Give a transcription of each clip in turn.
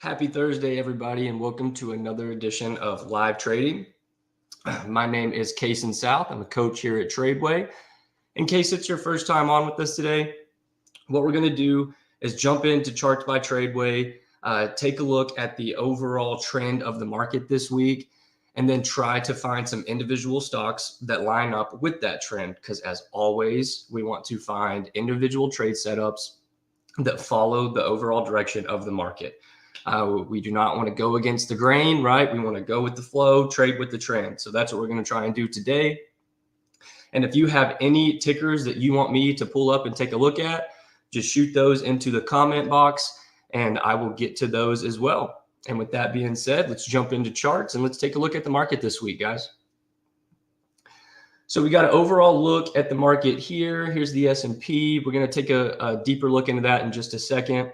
Happy Thursday, everybody, and welcome to another edition of Live Trading. My name is Kason South. I'm a coach here at Tradeway. In case it's your first time on with us today, what we're going to do is jump into Charts by Tradeway, take a look at the overall trend of the market this week, and then try to find some individual stocks that line up with that trend. Because as always, we want to find individual trade setups that follow the overall direction of the market. We do not want to go against the grain, right? We want to go with the flow, trade with the trend. So that's what we're going to try and do today. And if you have any tickers that you want me to pull up and take a look at, just shoot those into the comment box and I will get to those as well. And with that being said, let's jump into charts and let's take a look at the market this week, guys. So we got an overall look at the market here. Here's the S&P. We're going to take a deeper look into that in just a second.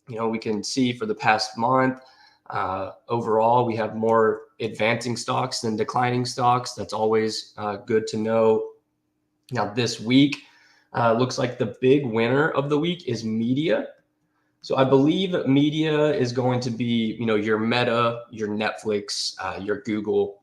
You know, we can see for the past month, overall, we have more advancing stocks than declining stocks. That's always good to know. Now, this week, looks like the big winner of the week is media. So I believe media is going to be, you know, your Meta, your Netflix, your Google,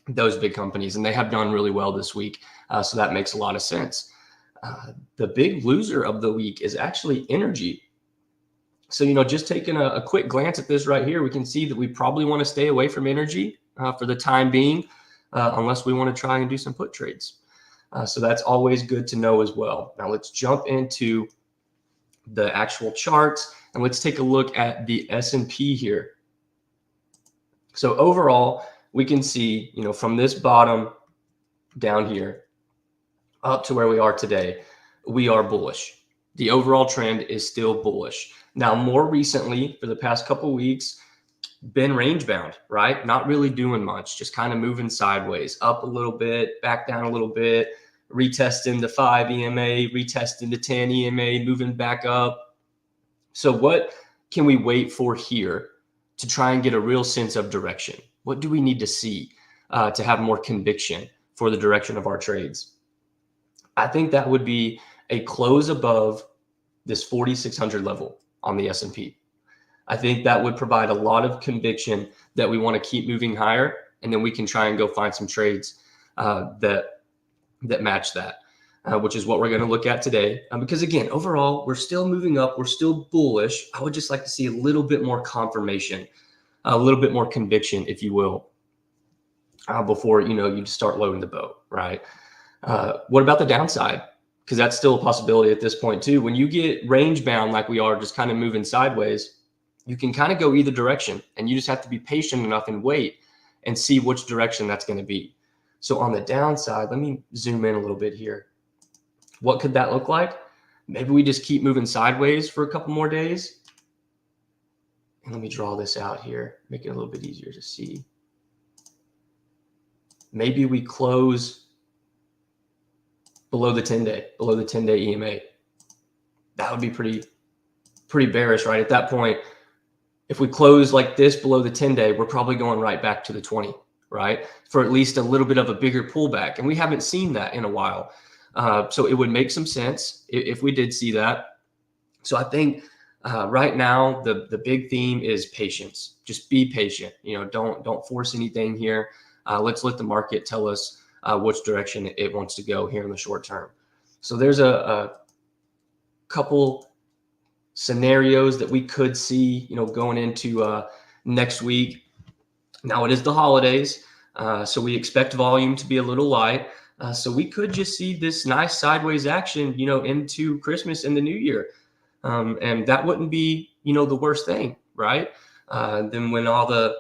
those big companies, and they have done really well this week. So that makes a lot of sense. The big loser of the week is actually energy. So, you know, just taking a quick glance at this right here, we can see that we probably want to stay away from energy for the time being, unless we want to try and do some put trades. So that's always good to know as well. Now let's jump into the actual charts and let's take a look at the S&P here. So overall, we can see, you know, from this bottom down here up to where we are today, we are bullish. The overall trend is still bullish. Now, more recently, for the past couple of weeks, been range bound, right? Not really doing much, just kind of moving sideways, up a little bit, back down a little bit, retesting the 5 EMA, retesting the 10 EMA, moving back up. So what can we wait for here to try and get a real sense of direction? What do we need to see to have more conviction for the direction of our trades? I think that would be a close above this 4,600 level on the S&P. I think that would provide a lot of conviction that we want to keep moving higher, and then we can try and go find some trades that match that, which is what we're going to look at today. Because again, overall, we're still moving up, we're still bullish. I would just like to see a little bit more confirmation, a little bit more conviction, if you will, before you start loading the boat, right? What about the downside? Because that's still a possibility at this point too. When you get range bound like we are, just kind of moving sideways, you can kind of go either direction, and you just have to be patient enough and wait and see which direction that's going to be. So on the downside, let me zoom in a little bit here. What could that look like? Maybe we just keep moving sideways for a couple more days. And let me draw this out here, make it a little bit easier to see. Maybe we close below the 10-day EMA. That would be pretty bearish, right? At that point, if we close like this below the 10-day, we're probably going right back to the 20, right? For at least a little bit of a bigger pullback. And we haven't seen that in a while. So it would make some sense if we did see that. So I think right now, the big theme is patience. Just be patient. You know, don't force anything here. Let's let the market tell us which direction it wants to go here in the short term. So there's a couple scenarios that we could see, you know, going into next week. Now it is the holidays, so we expect volume to be a little light. So we could just see this nice sideways action, you know, into Christmas and the New Year. And that wouldn't be, you know, the worst thing, right? Then when all the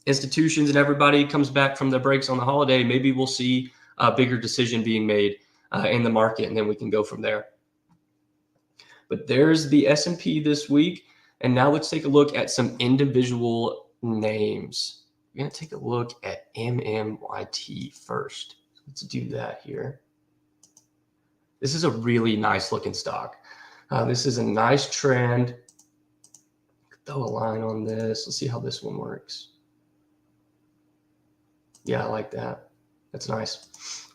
institutions and everybody comes back from their breaks on the holiday, maybe we'll see a bigger decision being made in the market, and then we can go from there. But there's the S&P this week. And now let's take a look at some individual names. We're going to take a look at MMYT first. Let's do that here. This is a really nice looking stock. This is a nice trend. Throw a line on this. Let's see how this one works. Yeah, I like that. That's nice.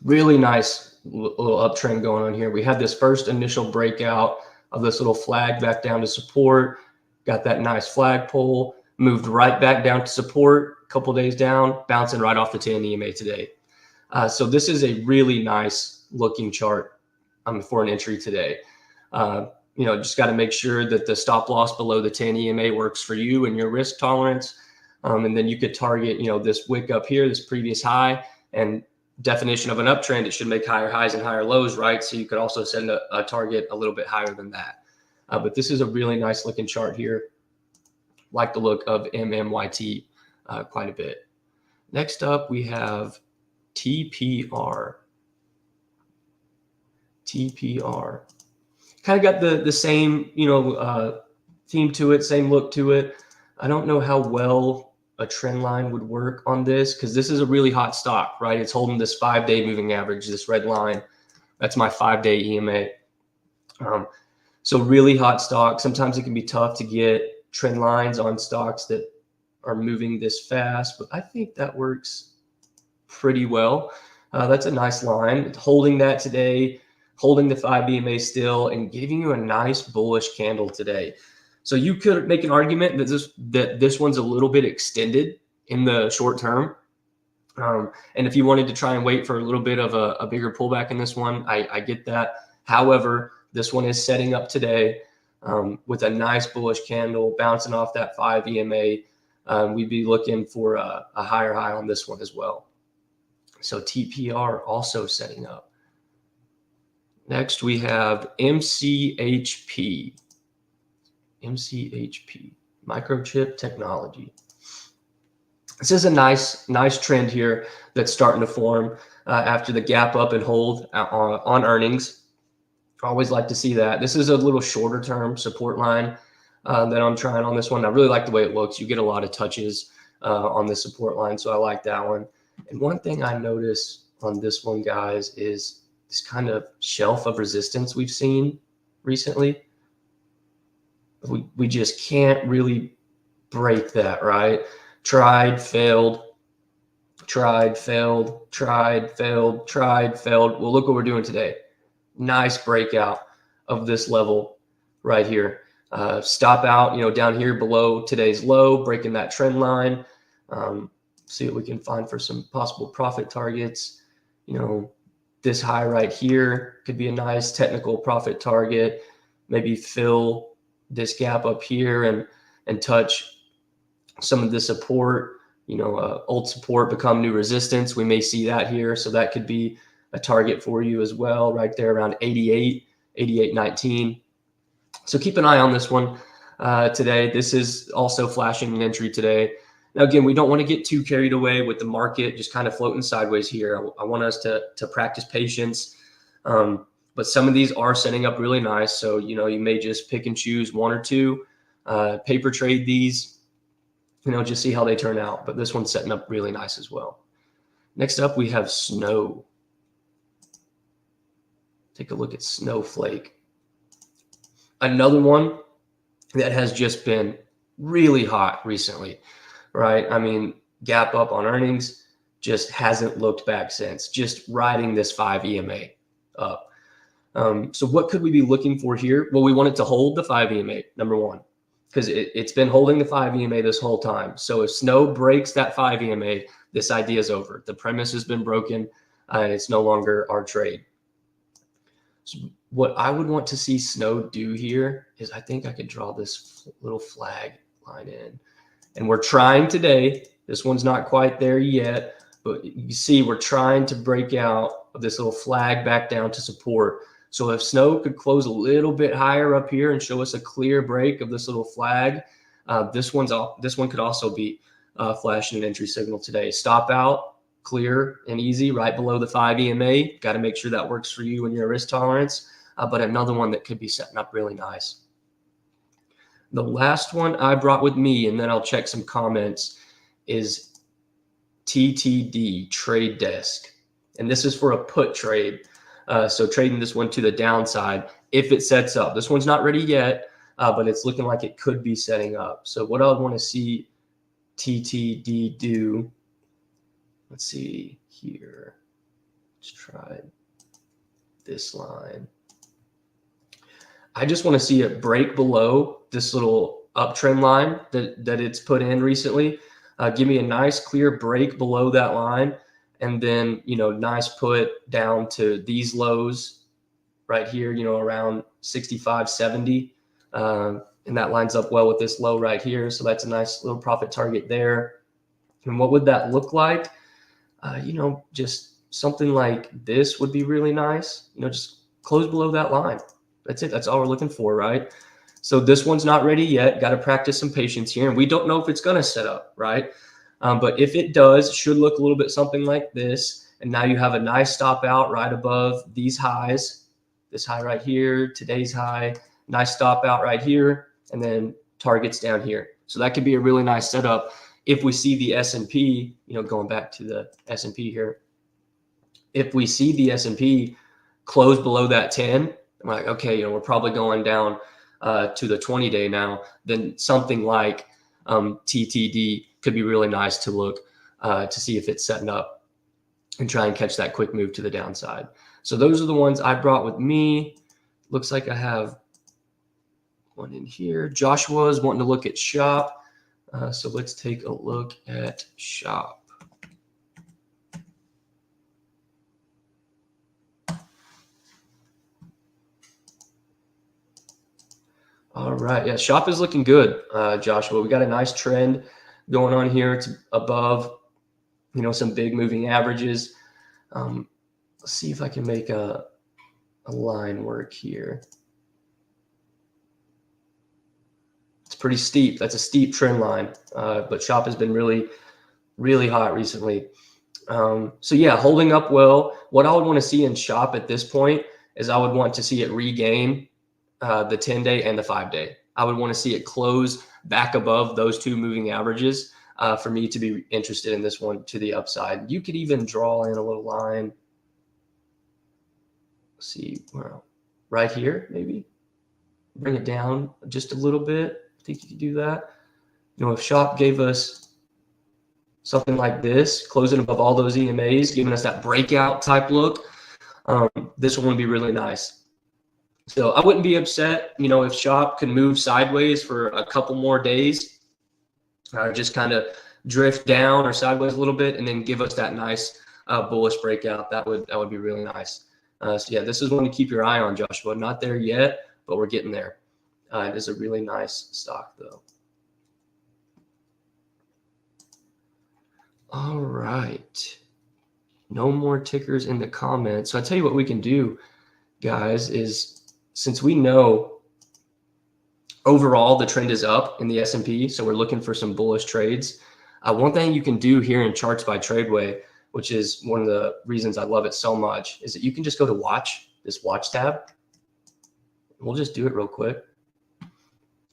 Really nice little uptrend going on here. We had this first initial breakout of this little flag back down to support. Got that nice flagpole. moved right back down to support, a couple days down, bouncing right off the 10 EMA today. So this is a really nice looking chart for an entry today. Just got to make sure that the stop loss below the 10 EMA works for you and your risk tolerance. And then you could target, this wick up here, this previous high, and definition of an uptrend, it should make higher highs and higher lows, right? So you could also send a target a little bit higher than that. But this is a really nice looking chart here. Like the look of MMYT quite a bit. Next up, we have TPR. TPR. Kind of got the same, theme to it, same look to it. I don't know how well a trend line would work on this because this is a really hot stock, right? It's holding this 5-day moving average, this red line. That's my 5-day EMA. So really hot stock. Sometimes it can be tough to get trend lines on stocks that are moving this fast, but I think that works pretty well. That's a nice line. It's holding that today, holding the 5 EMA still, and giving you a nice bullish candle today. So you could make an argument that this one's a little bit extended in the short term. And if you wanted to try and wait for a little bit of a bigger pullback in this one, I get that. However, this one is setting up today with a nice bullish candle bouncing off that 5 EMA. We'd be looking for a higher high on this one as well. So TPR also setting up. Next, we have MCHP. MCHP, microchip technology. This is a nice trend here that's starting to form after the gap up and hold on earnings. I always like to see that. This is a little shorter term support line that I'm trying on this one. I really like the way it looks. You get a lot of touches on the support line, so I like that one. And one thing I notice on this one, guys, is this kind of shelf of resistance we've seen recently. We just can't really break that, right? Tried, failed, tried, failed, tried, failed, tried, failed. Well, look what we're doing today. Nice breakout of this level right here. Stop out, down here below today's low, breaking that trend line. See what we can find for some possible profit targets. This high right here could be a nice technical profit target. Maybe fill this gap up here and touch some of the support, old support become new resistance. We may see that here. So that could be a target for you as well, right there around 88.19. So keep an eye on this one today. This is also flashing an entry today. Now, again, we don't want to get too carried away with the market just kind of floating sideways here. I want us to practice patience. But some of these are setting up really nice. So, you may just pick and choose one or two, paper trade these, just see how they turn out. But this one's setting up really nice as well. Next up, we have Snow. Take a look at Snowflake. Another one that has just been really hot recently, right? I mean, gap up on earnings, just hasn't looked back since, just riding this 5 EMA up. So what could we be looking for here? Well, we want it to hold the 5 EMA, number one, because it's been holding the 5 EMA this whole time. So if Snow breaks that 5 EMA, this idea is over. The premise has been broken, and it's no longer our trade. So what I would want to see Snow do here is I think I could draw this little flag line in. And we're trying today. This one's not quite there yet, but you see we're trying to break out of this little flag back down to support. So if Snow could close a little bit higher up here and show us a clear break of this little flag, this one could also be flashing an entry signal today. Stop out, clear and easy, right below the 5 EMA. Got to make sure that works for you and your risk tolerance. But another one that could be setting up really nice. The last one I brought with me, and then I'll check some comments, is TTD, Trade Desk. And this is for a put trade. So trading this one to the downside if it sets up. This one's not ready yet, but it's looking like it could be setting up. So what I would want to see TTD do, let's see here. Let's try this line. I just want to see it break below this little uptrend line that it's put in recently. Give me a nice clear break below that line, and then, you know, nice put down to these lows right here, you know, around 65, 70. And that lines up well with this low right here. So that's a nice little profit target there. And what would that look like? You know, just something like this would be really nice. You know, just close below that line. That's it. That's all we're looking for, right? So this one's not ready yet. Got to practice some patience here. And we don't know if it's going to set up, right? But if it does, it should look a little bit something like this. And now you have a nice stop out right above these highs. This high right here, today's high, nice stop out right here, and then targets down here. So that could be a really nice setup if we see the S&P, you know, going back to the S&P here. If we see the S&P close below that 10, I'm like, okay, you know, we're probably going down to the 20-day now, then something like TTD could be really nice to look to see if it's setting up and try and catch that quick move to the downside. So those are the ones I brought with me. Looks like I have one in here. Joshua's wanting to look at shop. So let's take a look at shop. All right. Yeah, shop is looking good, Joshua. We got a nice trend going on here. It's above, you know, some big moving averages. Let's see if I can make a line work here. It's pretty steep. That's a steep trend line, but shop has been really, really hot recently. So yeah, holding up well. What I would want to see in shop at this point is I would want to see it regain the 10-day and the 5-day. I would want to see it close back above those two moving averages for me to be interested in this one to the upside. You could even draw in a little line. Let's see, well, right here, maybe bring it down just a little bit. I think you could do that. You know, if shop gave us something like this, closing above all those EMAs, giving us that breakout type look, this one would be really nice. So I wouldn't be upset, you know, if shop can move sideways for a couple more days, just kind of drift down or sideways a little bit, and then give us that nice bullish breakout. That would be really nice. So yeah, this is one to keep your eye on, Joshua. Not there yet, but we're getting there. It is a really nice stock, though. All right. No more tickers in the comments. So I tell you what we can do, guys, is since we know overall the trend is up in the S&P, so we're looking for some bullish trades. One thing you can do here in Charts by Tradeway, which is one of the reasons I love it so much, is that you can just go to this watch tab. We'll just do it real quick.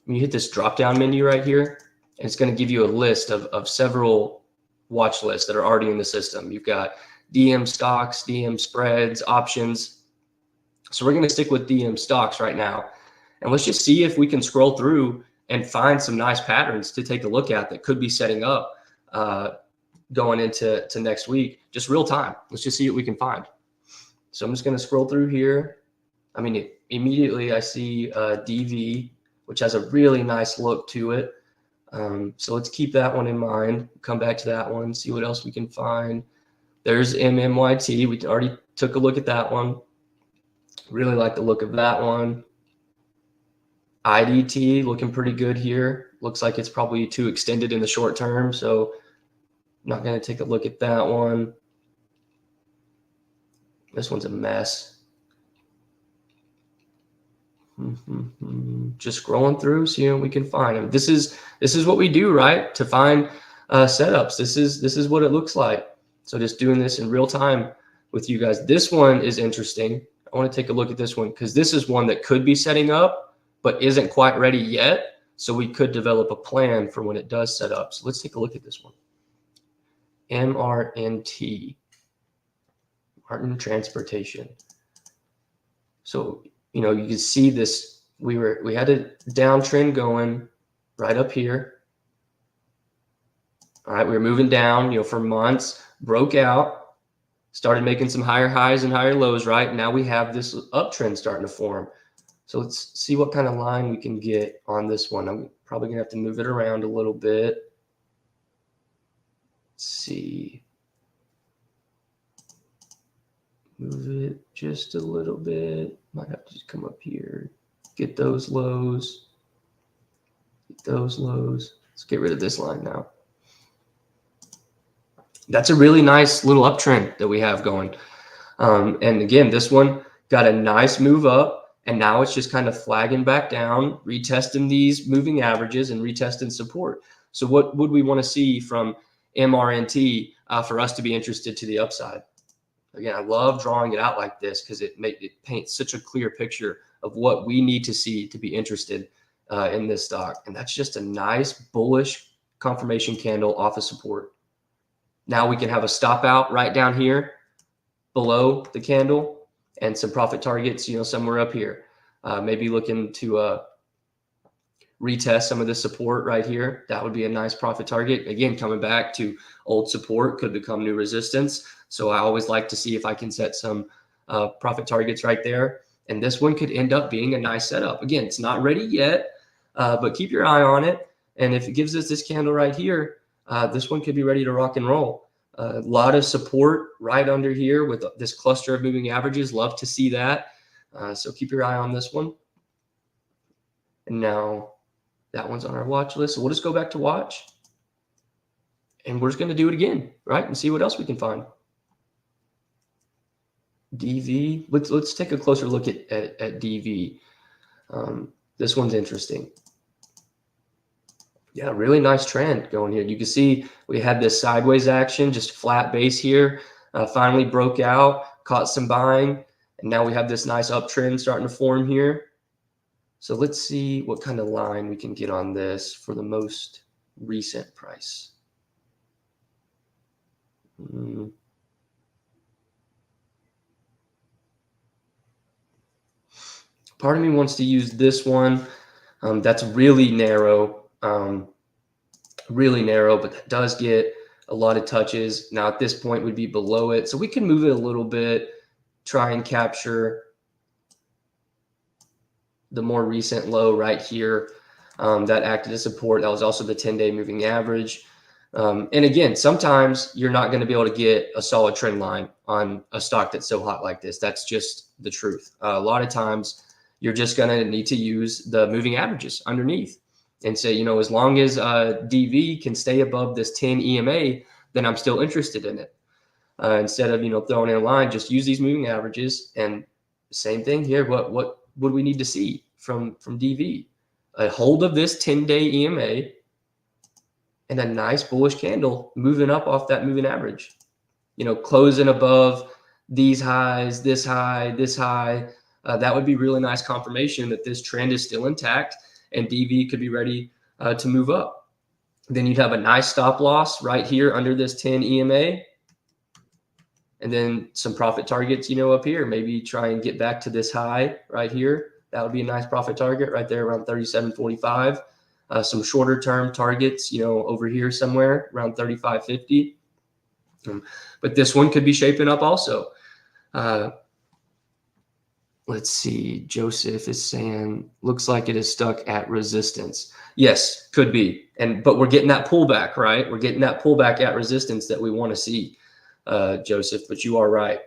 When you hit this drop down menu right here, and it's going to give you a list of several watch lists that are already in the system. You've got DM stocks, DM spreads, options. So we're going to stick with DM stocks right now. And let's just see if we can scroll through and find some nice patterns to take a look at that could be setting up going into next week, just real time. Let's just see what we can find. So I'm just going to scroll through here. I mean, immediately I see DV, which has a really nice look to it. So let's keep that one in mind. Come back to that one, see what else we can find. There's MMYT. We already took a look at that one. Really like the look of that one. IDT looking pretty good here. Looks like it's probably too extended in the short term, so I'm not going to take a look at that one. This one's a mess. Just scrolling through, seeing what we can find. I mean, this is what we do, right? To find setups. This is what it looks like. So just doing this in real time with you guys. This one is interesting. I want to take a look at this one because this is one that could be setting up, but isn't quite ready yet. So we could develop a plan for when it does set up. So let's take a look at this one. MRNT, Martin Transportation. So, you know, you can see this, we had a downtrend going right up here. All right, we were moving down, you know, for months, broke out, started making some higher highs and higher lows, right? Now we have this uptrend starting to form. So let's see what kind of line we can get on this one. I'm probably gonna have to move it around a little bit. Let's see. Move it just a little bit. Might have to just come up here. Get those lows. Get those lows. Let's get rid of this line now. That's a really nice little uptrend that we have going. And again, this one got a nice move up, and now it's just kind of flagging back down, retesting these moving averages and retesting support. So what would we want to see from MRNT for us to be interested to the upside? Again, I love drawing it out like this because it paints such a clear picture of what we need to see to be interested in this stock. And that's just a nice bullish confirmation candle off of support. Now we can have a stop out right down here below the candle and some profit targets, somewhere up here. Maybe looking to retest some of the support right here. That would be a nice profit target. Again, coming back to old support could become new resistance. So I always like to see if I can set some profit targets right there. And this one could end up being a nice setup. Again, it's not ready yet, but keep your eye on it. And if it gives us this candle right here, this one could be ready to rock and roll. A lot of support right under here with this cluster of moving averages. Love to see that. So keep your eye on this one. And now that one's on our watch list. So we'll just go back to watch. And we're just going to do it again, right? And see what else we can find. DV. Let's take a closer look at DV. This one's interesting. Yeah, really nice trend going here. You can see we had this sideways action, just flat base here. Finally broke out, caught some buying, and now we have this nice uptrend starting to form here. So let's see what kind of line we can get on this for the most recent price. Part of me wants to use this one. That's really narrow, but that does get a lot of touches. Now at this point would be below it. So we can move it a little bit, try and capture the more recent low right here that acted as support. That was also the 10-day moving average. And again, sometimes you're not going to be able to get a solid trend line on a stock that's so hot like this. That's just the truth. A lot of times you're just going to need to use the moving averages underneath and say, as long as DV can stay above this 10 EMA, then I'm still interested in it. Instead of, throwing in a line, just use these moving averages. And same thing here. What would we need to see from DV? A hold of this 10-day EMA and a nice bullish candle moving up off that moving average, closing above these highs, this high, this high. That would be really nice confirmation that this trend is still intact and DV could be ready to move up. Then you'd have a nice stop loss right here under this 10 EMA. And then some profit targets, up here. Maybe try and get back to this high right here. That would be a nice profit target right there around 37.45. Some shorter term targets, over here somewhere around 35.50. But this one could be shaping up also. Let's see. Joseph is saying, looks like it is stuck at resistance. Yes, could be. But we're getting that pullback, right? We're getting that pullback at resistance that we want to see, Joseph, but you are right.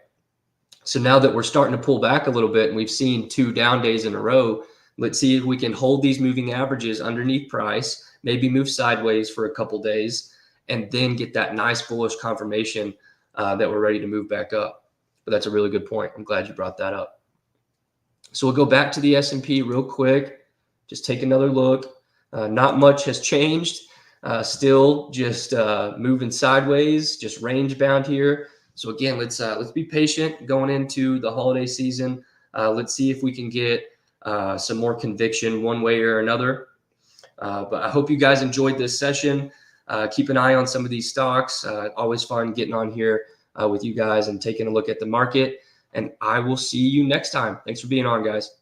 So now that we're starting to pull back a little bit and we've seen 2 down days in a row, let's see if we can hold these moving averages underneath price, maybe move sideways for a couple days, and then get that nice bullish confirmation that we're ready to move back up. But that's a really good point. I'm glad you brought that up. So we'll go back to the S&P real quick. Just take another look. Not much has changed. Still just moving sideways, just range bound here. So again, let's be patient going into the holiday season. Let's see if we can get some more conviction one way or another. But I hope you guys enjoyed this session. Keep an eye on some of these stocks. Always fun getting on here with you guys and taking a look at the market. And I will see you next time. Thanks for being on, guys.